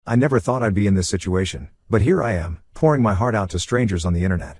I never thought I'd be in this situation, but here I am, pouring my heart out to strangers on the internet.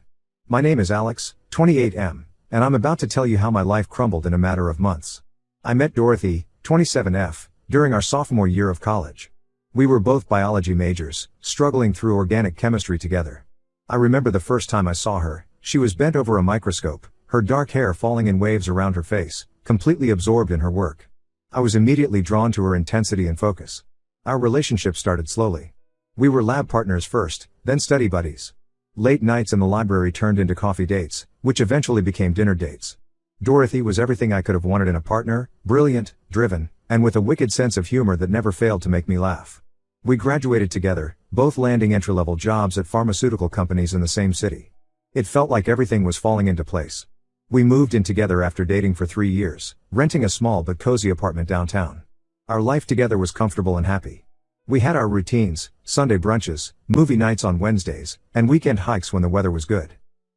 My name is Alex, 28M, and I'm about to tell you how my life crumbled in a matter of months. I met Dorothy, 27F, during our sophomore year of college. We were both biology majors, struggling through organic chemistry together. I remember the first time I saw her. She was bent over a microscope, her dark hair falling in waves around her face, completely absorbed in her work. I was immediately drawn to her intensity and focus. Our relationship started slowly. We were lab partners first, then study buddies. Late nights in the library turned into coffee dates, which eventually became dinner dates. Dorothy was everything I could have wanted in a partner, brilliant, driven, and with a wicked sense of humor that never failed to make me laugh. We graduated together, both landing entry-level jobs at pharmaceutical companies in the same city. It felt like everything was falling into place. We moved in together after dating for 3 years, renting a small but cozy apartment downtown. Our life together was comfortable and happy. We had our routines, Sunday brunches, movie nights on Wednesdays, and weekend hikes when the weather was good.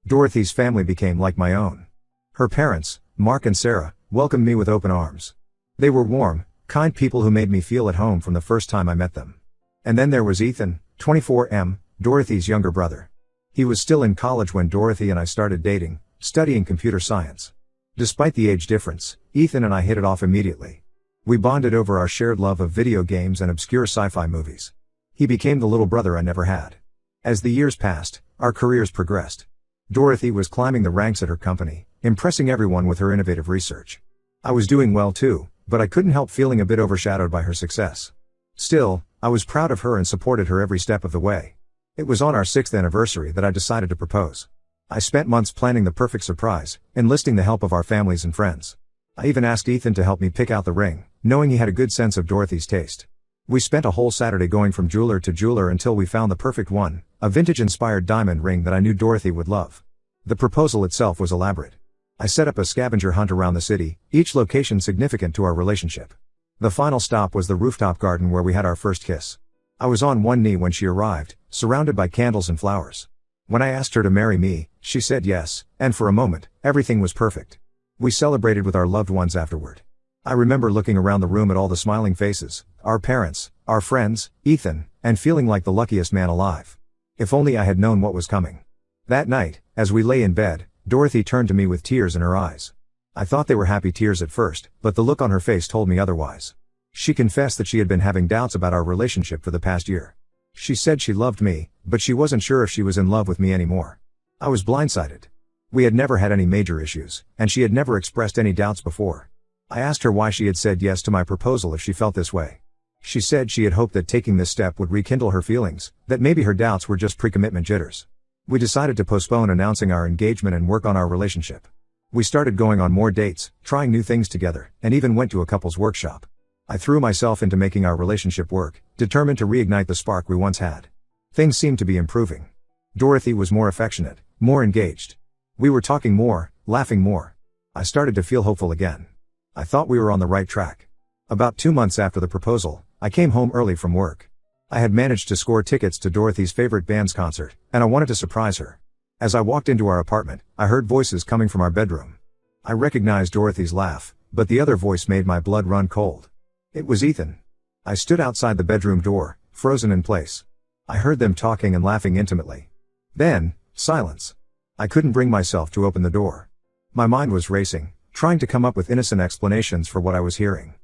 Dorothy's family became like my own. Her parents, Mark and Sarah, welcomed me with open arms. They were warm, kind people who made me feel at home from the first time I met them. And then there was Ethan, 24M, Dorothy's younger brother. He was still in college when Dorothy and I started dating, studying computer science. Despite the age difference, Ethan and I hit it off immediately. We bonded over our shared love of video games and obscure sci-fi movies. He became the little brother I never had. As the years passed, our careers progressed. Dorothy was climbing the ranks at her company, impressing everyone with her innovative research. I was doing well too, but I couldn't help feeling a bit overshadowed by her success. Still, I was proud of her and supported her every step of the way. It was on our 6th anniversary that I decided to propose. I spent months planning the perfect surprise, enlisting the help of our families and friends. I even asked Ethan to help me pick out the ring, knowing he had a good sense of Dorothy's taste. We spent a whole Saturday going from jeweler to jeweler until we found the perfect one, a vintage-inspired diamond ring that I knew Dorothy would love. The proposal itself was elaborate. I set up a scavenger hunt around the city, each location significant to our relationship. The final stop was the rooftop garden where we had our first kiss. I was on one knee when she arrived, surrounded by candles and flowers. When I asked her to marry me, she said yes, and for a moment, everything was perfect. We celebrated with our loved ones afterward. I remember looking around the room at all the smiling faces, our parents, our friends, Ethan, and feeling like the luckiest man alive. If only I had known what was coming. That night, as we lay in bed, Dorothy turned to me with tears in her eyes. I thought they were happy tears at first, but the look on her face told me otherwise. She confessed that she had been having doubts about our relationship for the past year. She said she loved me, but she wasn't sure if she was in love with me anymore. I was blindsided. We had never had any major issues, and she had never expressed any doubts before. I asked her why she had said yes to my proposal if she felt this way. She said she had hoped that taking this step would rekindle her feelings, that maybe her doubts were just pre-commitment jitters. We decided to postpone announcing our engagement and work on our relationship. We started going on more dates, trying new things together, and even went to a couples workshop. I threw myself into making our relationship work, determined to reignite the spark we once had. Things seemed to be improving. Dorothy was more affectionate, more engaged. We were talking more, laughing more. I started to feel hopeful again. I thought we were on the right track. About 2 months after the proposal, I came home early from work. I had managed to score tickets to Dorothy's favorite band's concert, and I wanted to surprise her. As I walked into our apartment, I heard voices coming from our bedroom. I recognized Dorothy's laugh, but the other voice made my blood run cold. It was Ethan. I stood outside the bedroom door, frozen in place. I heard them talking and laughing intimately. Then, silence. I couldn't bring myself to open the door. My mind was racing, trying to come up with innocent explanations for what I was hearing.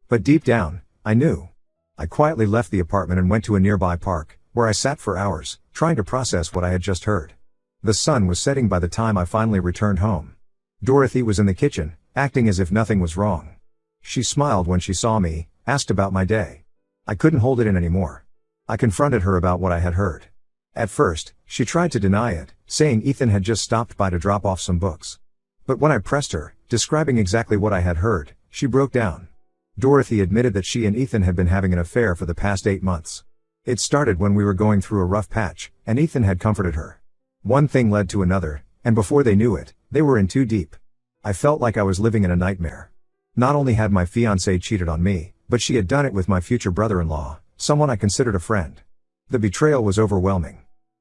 But deep down, I knew. I quietly left the apartment and went to a nearby park, where I sat for hours, trying to process what I had just heard. The sun was setting by the time I finally returned home. Dorothy was in the kitchen, acting as if nothing was wrong. She smiled when she saw me, asked about my day. I couldn't hold it in anymore. I confronted her about what I had heard. At first, she tried to deny it, saying Ethan had just stopped by to drop off some books. But when I pressed her, describing exactly what I had heard, she broke down. Dorothy admitted that she and Ethan had been having an affair for the past 8 months. It started when we were going through a rough patch, and Ethan had comforted her. One thing led to another, and before they knew it, they were in too deep. I felt like I was living in a nightmare. Not only had my fiancée cheated on me, but she had done it with my future brother-in-law, someone I considered a friend. The betrayal was overwhelming.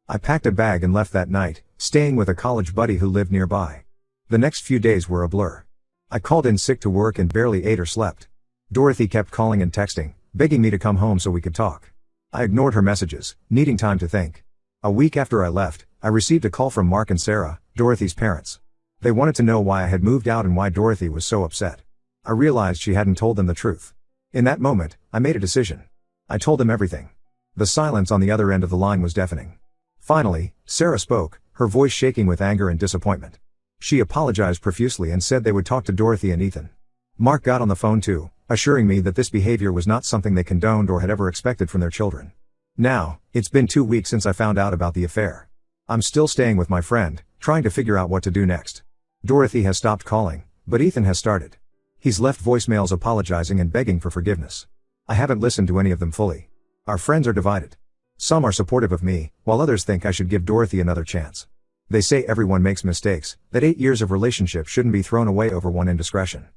I packed a bag and left that night, staying with a college buddy who lived nearby. The next few days were a blur. I called in sick to work and barely ate or slept. Dorothy kept calling and texting, begging me to come home so we could talk. I ignored her messages, needing time to think. A week after I left, I received a call from Mark and Sarah, Dorothy's parents. They wanted to know why I had moved out and why Dorothy was so upset. I realized she hadn't told them the truth. In that moment, I made a decision. I told them everything. The silence on the other end of the line was deafening. Finally, Sarah spoke, her voice shaking with anger and disappointment. She apologized profusely and said they would talk to Dorothy and Ethan. Mark got on the phone too, assuring me that this behavior was not something they condoned or had ever expected from their children. Now, it's been 2 weeks since I found out about the affair. I'm still staying with my friend, trying to figure out what to do next. Dorothy has stopped calling, but Ethan has started. He's left voicemails apologizing and begging for forgiveness. I haven't listened to any of them fully. Our friends are divided. Some are supportive of me, while others think I should give Dorothy another chance. They say everyone makes mistakes, that 8 years of relationship shouldn't be thrown away over one indiscretion.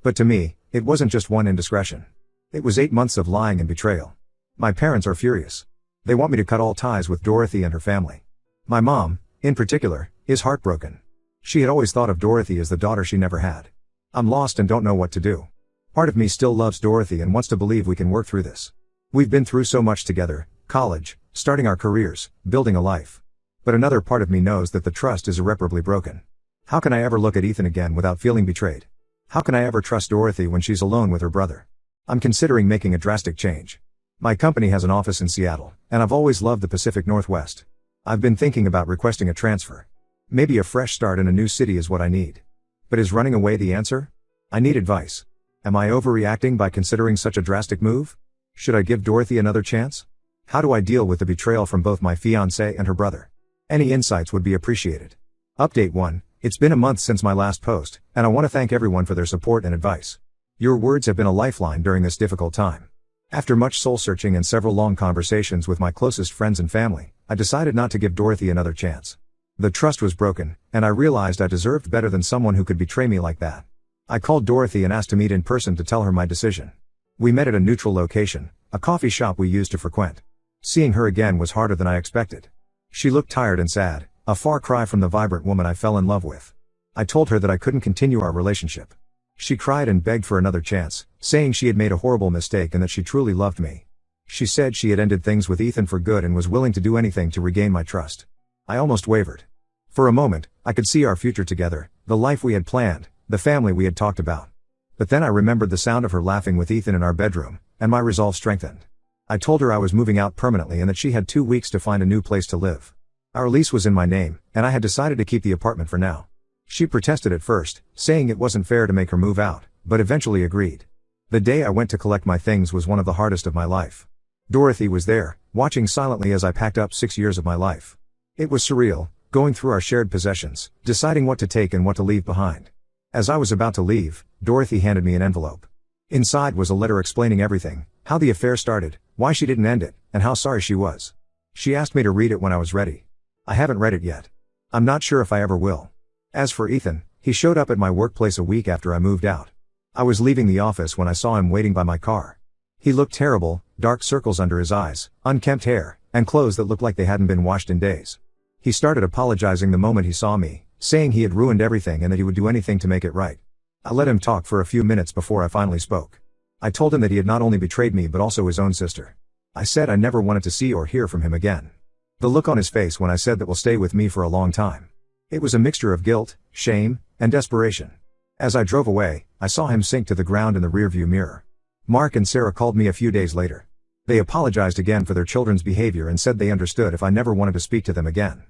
But to me, it wasn't just one indiscretion. It was 8 months of lying and betrayal. My parents are furious. They want me to cut all ties with Dorothy and her family. My mom, in particular, is heartbroken. She had always thought of Dorothy as the daughter she never had. I'm lost and don't know what to do. Part of me still loves Dorothy and wants to believe we can work through this. We've been through so much together, college, starting our careers, building a life. But another part of me knows that the trust is irreparably broken. How can I ever look at Ethan again without feeling betrayed? How can I ever trust Dorothy when she's alone with her brother? I'm considering making a drastic change. My company has an office in Seattle, and I've always loved the Pacific Northwest. I've been thinking about requesting a transfer. Maybe a fresh start in a new city is what I need. But is running away the answer? I need advice. Am I overreacting by considering such a drastic move? Should I give Dorothy another chance? How do I deal with the betrayal from both my fiancée and her brother? Any insights would be appreciated. Update 1. It's been a month since my last post, and I want to thank everyone for their support and advice. Your words have been a lifeline during this difficult time. After much soul-searching and several long conversations with my closest friends and family, I decided not to give Dorothy another chance. The trust was broken, and I realized I deserved better than someone who could betray me like that. I called Dorothy and asked to meet in person to tell her my decision. We met at a neutral location, a coffee shop we used to frequent. Seeing her again was harder than I expected. She looked tired and sad, a far cry from the vibrant woman I fell in love with. I told her that I couldn't continue our relationship. She cried and begged for another chance, saying she had made a horrible mistake and that she truly loved me. She said she had ended things with Ethan for good and was willing to do anything to regain my trust. I almost wavered. For a moment, I could see our future together, the life we had planned, the family we had talked about. But then I remembered the sound of her laughing with Ethan in our bedroom, and my resolve strengthened. I told her I was moving out permanently and that she had 2 weeks to find a new place to live. Our lease was in my name, and I had decided to keep the apartment for now. She protested at first, saying it wasn't fair to make her move out, but eventually agreed. The day I went to collect my things was one of the hardest of my life. Dorothy was there, watching silently as I packed up 6 years of my life. It was surreal, going through our shared possessions, deciding what to take and what to leave behind. As I was about to leave, Dorothy handed me an envelope. Inside was a letter explaining everything, how the affair started, why she didn't end it, and how sorry she was. She asked me to read it when I was ready. I haven't read it yet. I'm not sure if I ever will. As for Ethan, he showed up at my workplace a week after I moved out. I was leaving the office when I saw him waiting by my car. He looked terrible, dark circles under his eyes, unkempt hair, and clothes that looked like they hadn't been washed in days. He started apologizing the moment he saw me, saying he had ruined everything and that he would do anything to make it right. I let him talk for a few minutes before I finally spoke. I told him that he had not only betrayed me but also his own sister. I said I never wanted to see or hear from him again. The look on his face when I said that will stay with me for a long time. It was a mixture of guilt, shame, and desperation. As I drove away, I saw him sink to the ground in the rearview mirror. Mark and Sarah called me a few days later. They apologized again for their children's behavior and said they understood if I never wanted to speak to them again.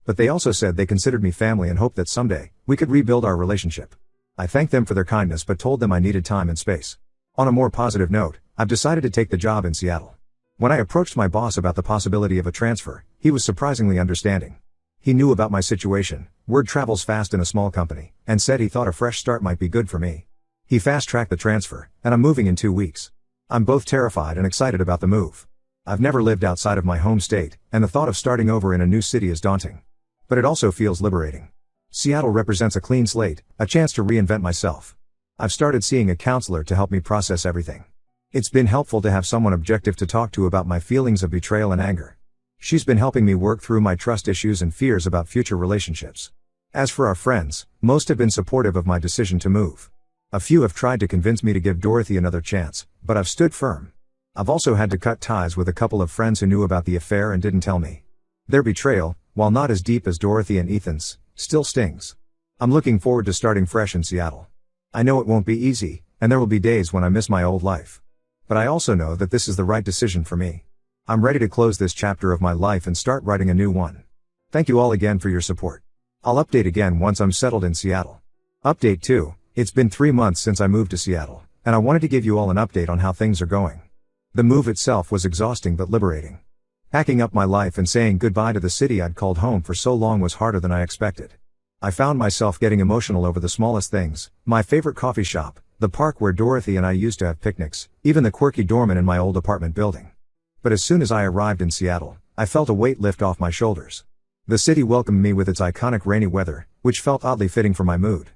But they also said they considered me family and hoped that someday, we could rebuild our relationship. I thanked them for their kindness but told them I needed time and space. On a more positive note, I've decided to take the job in Seattle. When I approached my boss about the possibility of a transfer, he was surprisingly understanding. He knew about my situation, word travels fast in a small company, and said he thought a fresh start might be good for me. He fast-tracked the transfer, and I'm moving in 2 weeks. I'm both terrified and excited about the move. I've never lived outside of my home state, and the thought of starting over in a new city is daunting. But it also feels liberating. Seattle represents a clean slate, a chance to reinvent myself. I've started seeing a counselor to help me process everything. It's been helpful to have someone objective to talk to about my feelings of betrayal and anger. She's been helping me work through my trust issues and fears about future relationships. As for our friends, most have been supportive of my decision to move. A few have tried to convince me to give Dorothy another chance, but I've stood firm. I've also had to cut ties with a couple of friends who knew about the affair and didn't tell me. Their betrayal, while not as deep as Dorothy and Ethan's, still stings. I'm looking forward to starting fresh in Seattle. I know it won't be easy, and there will be days when I miss my old life. But I also know that this is the right decision for me. I'm ready to close this chapter of my life and start writing a new one. Thank you all again for your support. I'll update again once I'm settled in Seattle. Update 2. It's been 3 months since I moved to Seattle, and I wanted to give you all an update on how things are going. The move itself was exhausting but liberating. Packing up my life and saying goodbye to the city I'd called home for so long was harder than I expected. I found myself getting emotional over the smallest things, my favorite coffee shop, the park where Dorothy and I used to have picnics, even the quirky doorman in my old apartment building. But as soon as I arrived in Seattle, I felt a weight lift off my shoulders. The city welcomed me with its iconic rainy weather, which felt oddly fitting for my mood.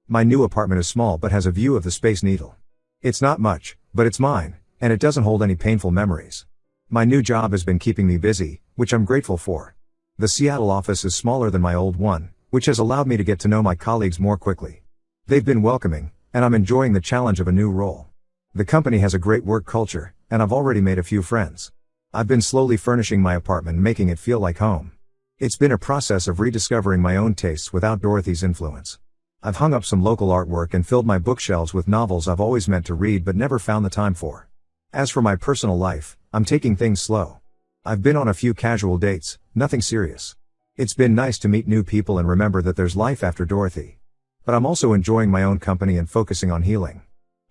My new apartment is small but has a view of the Space Needle. It's not much, but it's mine, and it doesn't hold any painful memories. My new job has been keeping me busy, which I'm grateful for. The Seattle office is smaller than my old one, which has allowed me to get to know my colleagues more quickly. They've been welcoming, and I'm enjoying the challenge of a new role. The company has a great work culture, and I've already made a few friends. I've been slowly furnishing my apartment and making it feel like home. It's been a process of rediscovering my own tastes without Dorothy's influence. I've hung up some local artwork and filled my bookshelves with novels I've always meant to read but never found the time for. As for my personal life, I'm taking things slow. I've been on a few casual dates, nothing serious. It's been nice to meet new people and remember that there's life after Dorothy. But I'm also enjoying my own company and focusing on healing.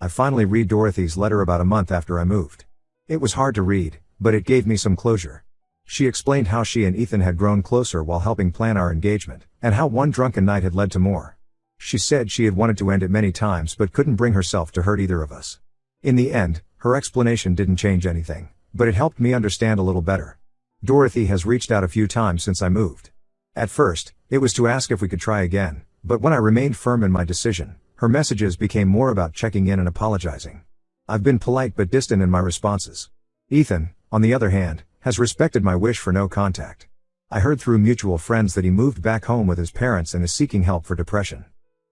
I finally read Dorothy's letter about a month after I moved. It was hard to read, but it gave me some closure. She explained how she and Ethan had grown closer while helping plan our engagement, and how one drunken night had led to more. She said she had wanted to end it many times but couldn't bring herself to hurt either of us. In the end, her explanation didn't change anything, but it helped me understand a little better. Dorothy has reached out a few times since I moved. At first, it was to ask if we could try again, but when I remained firm in my decision, her messages became more about checking in and apologizing. I've been polite but distant in my responses. Ethan, on the other hand, has respected my wish for no contact. I heard through mutual friends that he moved back home with his parents and is seeking help for depression.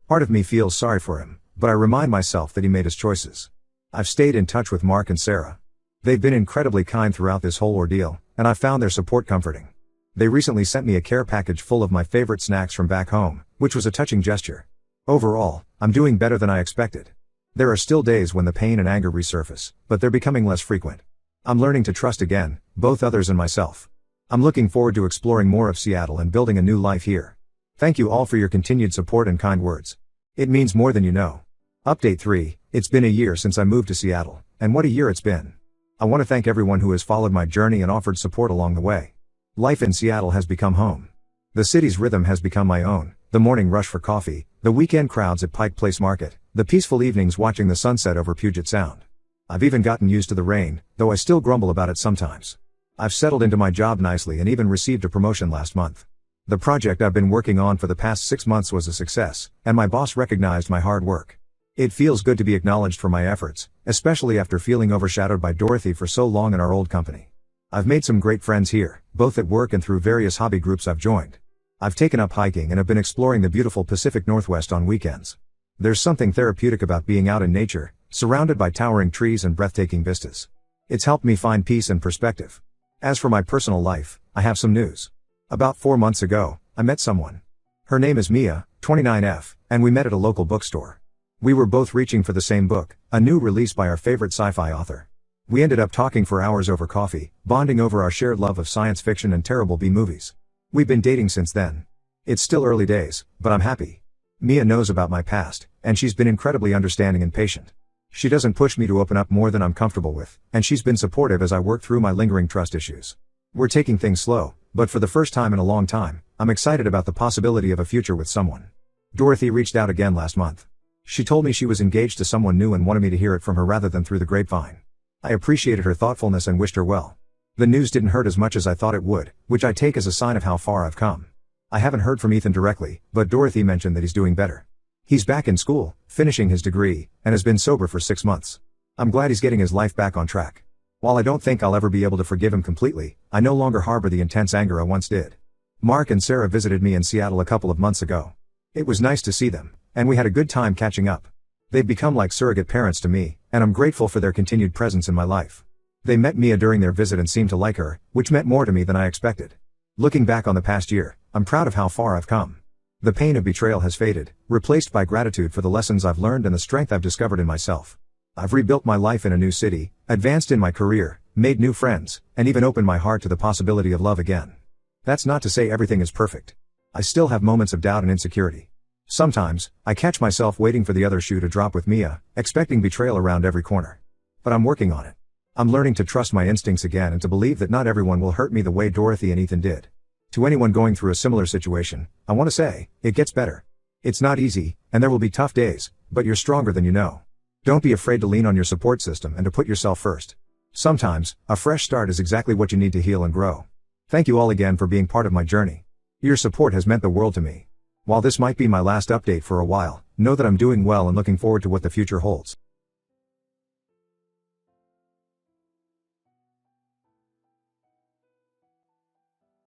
Part of me feels sorry for him, but I remind myself that he made his choices. I've stayed in touch with Mark and Sarah. They've been incredibly kind throughout this whole ordeal, and I've found their support comforting. They recently sent me a care package full of my favorite snacks from back home, which was a touching gesture. Overall, I'm doing better than I expected. There are still days when the pain and anger resurface, but they're becoming less frequent. I'm learning to trust again, both others and myself. I'm looking forward to exploring more of Seattle and building a new life here. Thank you all for your continued support and kind words. It means more than you know. Update 3, it's been a year since I moved to Seattle, and what a year it's been. I want to thank everyone who has followed my journey and offered support along the way. Life in Seattle has become home. The city's rhythm has become my own, the morning rush for coffee, the weekend crowds at Pike Place Market, the peaceful evenings watching the sunset over Puget Sound. I've even gotten used to the rain, though I still grumble about it sometimes. I've settled into my job nicely and even received a promotion last month. The project I've been working on for the past 6 months was a success, and my boss recognized my hard work. It feels good to be acknowledged for my efforts, especially after feeling overshadowed by Dorothy for so long in our old company. I've made some great friends here, both at work and through various hobby groups I've joined. I've taken up hiking and have been exploring the beautiful Pacific Northwest on weekends. There's something therapeutic about being out in nature, surrounded by towering trees and breathtaking vistas. It's helped me find peace and perspective. As for my personal life, I have some news. About 4 months ago, I met someone. Her name is Mia, 29F, and we met at a local bookstore. We were both reaching for the same book, a new release by our favorite sci-fi author. We ended up talking for hours over coffee, bonding over our shared love of science fiction and terrible B-movies. We've been dating since then. It's still early days, but I'm happy. Mia knows about my past, and she's been incredibly understanding and patient. She doesn't push me to open up more than I'm comfortable with, and she's been supportive as I work through my lingering trust issues. We're taking things slow, but for the first time in a long time, I'm excited about the possibility of a future with someone. Dorothy reached out again last month. She told me she was engaged to someone new and wanted me to hear it from her rather than through the grapevine. I appreciated her thoughtfulness and wished her well. The news didn't hurt as much as I thought it would, which I take as a sign of how far I've come. I haven't heard from Ethan directly, but Dorothy mentioned that he's doing better. He's back in school, finishing his degree, and has been sober for 6 months. I'm glad he's getting his life back on track. While I don't think I'll ever be able to forgive him completely, I no longer harbor the intense anger I once did. Mark and Sarah visited me in Seattle a couple of months ago. It was nice to see them, and we had a good time catching up. They've become like surrogate parents to me, and I'm grateful for their continued presence in my life. They met Mia during their visit and seemed to like her, which meant more to me than I expected. Looking back on the past year, I'm proud of how far I've come. The pain of betrayal has faded, replaced by gratitude for the lessons I've learned and the strength I've discovered in myself. I've rebuilt my life in a new city, advanced in my career, made new friends, and even opened my heart to the possibility of love again. That's not to say everything is perfect. I still have moments of doubt and insecurity. Sometimes, I catch myself waiting for the other shoe to drop with Mia, expecting betrayal around every corner. But I'm working on it. I'm learning to trust my instincts again and to believe that not everyone will hurt me the way Dorothy and Ethan did. To anyone going through a similar situation, I want to say, it gets better. It's not easy, and there will be tough days, but you're stronger than you know. Don't be afraid to lean on your support system and to put yourself first. Sometimes, a fresh start is exactly what you need to heal and grow. Thank you all again for being part of my journey. Your support has meant the world to me. While this might be my last update for a while, know that I'm doing well and looking forward to what the future holds.